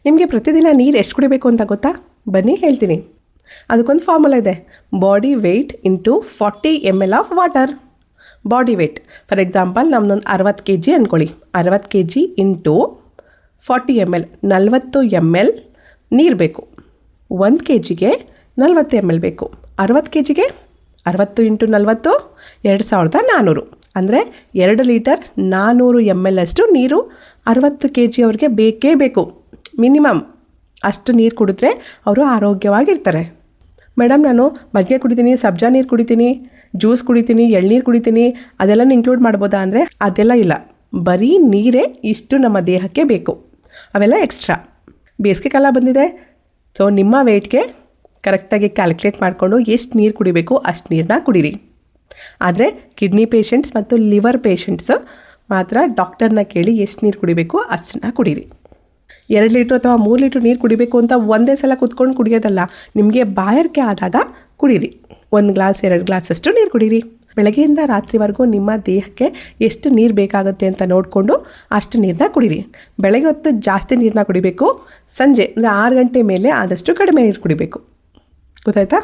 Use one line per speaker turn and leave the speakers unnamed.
ನಿಮಗೆ ಪ್ರತಿದಿನ ನೀರು ಎಷ್ಟು ಕುಡಿಬೇಕು ಅಂತ ಗೊತ್ತಾ? ಬನ್ನಿ ಹೇಳ್ತೀನಿ. ಅದಕ್ಕೊಂದು ಫಾರ್ಮುಲಾ ಇದೆ. Body weight into 40 ml of water. Body weight for example ನಮ್ಮದೊಂದು 60 kg ಅಂದ್ಕೊಳ್ಳಿ. 60 kg ಇಂಟು 40 ml 40 ml ನೀರು ಬೇಕು. 1 kgಗೆ 40 ml ಬೇಕು. 60 kgಗೆ 60 ಇಂಟು 40 2400. ಅಂದರೆ 2 ಲೀಟರ್ 400 ml ಅಷ್ಟು ನೀರು 60 kg ಅವ್ರಿಗೆ ಬೇಕೇ ಬೇಕು. ಮಿನಿಮಮ್ ಅಷ್ಟು ನೀರು ಕುಡಿದ್ರೆ ಅವರು ಆರೋಗ್ಯವಾಗಿರ್ತಾರೆ. ಮೇಡಮ್ ನಾನು ಮಜ್ಜಿಗೆ ಕುಡಿತೀನಿ, ಸಬ್ಜಾ ನೀರು ಕುಡಿತೀನಿ, ಜ್ಯೂಸ್ ಕುಡಿತೀನಿ, ಎಳ್ನೀರು ಕುಡಿತೀನಿ, ಅದೆಲ್ಲನೂ ಇನ್ಕ್ಲೂಡ್ ಮಾಡ್ಬೋದಾ ಅಂದರೆ ಅದೆಲ್ಲ ಇಲ್ಲ. ಬರೀ ನೀರೇ ಇಷ್ಟು ನಮ್ಮ ದೇಹಕ್ಕೆ ಬೇಕು. ಅವೆಲ್ಲ ಎಕ್ಸ್ಟ್ರಾ. ಬೇಸಿಗೆ ಕಾಲ ಬಂದಿದೆ. ಸೊ ನಿಮ್ಮ ವೆಯ್ಟ್ಗೆ ಕರೆಕ್ಟಾಗಿ ಕ್ಯಾಲ್ಕುಲೇಟ್ ಮಾಡಿಕೊಂಡು ಎಷ್ಟು ನೀರು ಕುಡಿಬೇಕು ಅಷ್ಟು ನೀರನ್ನ ಕುಡೀರಿ. ಆದರೆ ಕಿಡ್ನಿ ಪೇಷಂಟ್ಸ್ ಮತ್ತು ಲಿವರ್ ಪೇಷಂಟ್ಸ್ ಮಾತ್ರ ಡಾಕ್ಟರ್ನ ಕೇಳಿ ಎಷ್ಟು ನೀರು ಕುಡಿಬೇಕು ಅಷ್ಟನ್ನ ಕುಡೀರಿ. 2 ಲೀಟ್ರ್ ಅಥವಾ 3 ಲೀಟ್ರ್ ನೀರು ಕುಡಿಬೇಕು ಅಂತ ಒಂದೇ ಸಲ ಕುತ್ಕೊಂಡು ಕುಡಿಯೋದಲ್ಲ. ನಿಮಗೆ ಬಾಯಾರಿಕೆ ಆದಾಗ ಕುಡೀರಿ. 1 ಗ್ಲಾಸ್ 2 ಗ್ಲಾಸ್ ಅಷ್ಟು ನೀರು ಕುಡೀರಿ. ಬೆಳಗ್ಗೆಯಿಂದ ರಾತ್ರಿವರೆಗೂ ನಿಮ್ಮ ದೇಹಕ್ಕೆ ಎಷ್ಟು ನೀರು ಬೇಕಾಗುತ್ತೆ ಅಂತ ನೋಡಿಕೊಂಡು ಅಷ್ಟು ನೀರನ್ನ ಕುಡೀರಿ. ಬೆಳಗ್ಗೆ ಹೊತ್ತು ಜಾಸ್ತಿ ನೀರನ್ನ ಕುಡಿಬೇಕು. ಸಂಜೆ ಅಂದರೆ 6 ಗಂಟೆ ಮೇಲೆ ಆದಷ್ಟು ಕಡಿಮೆ ನೀರು ಕುಡಿಬೇಕು. ಗೊತ್ತಾಯ್ತಾ?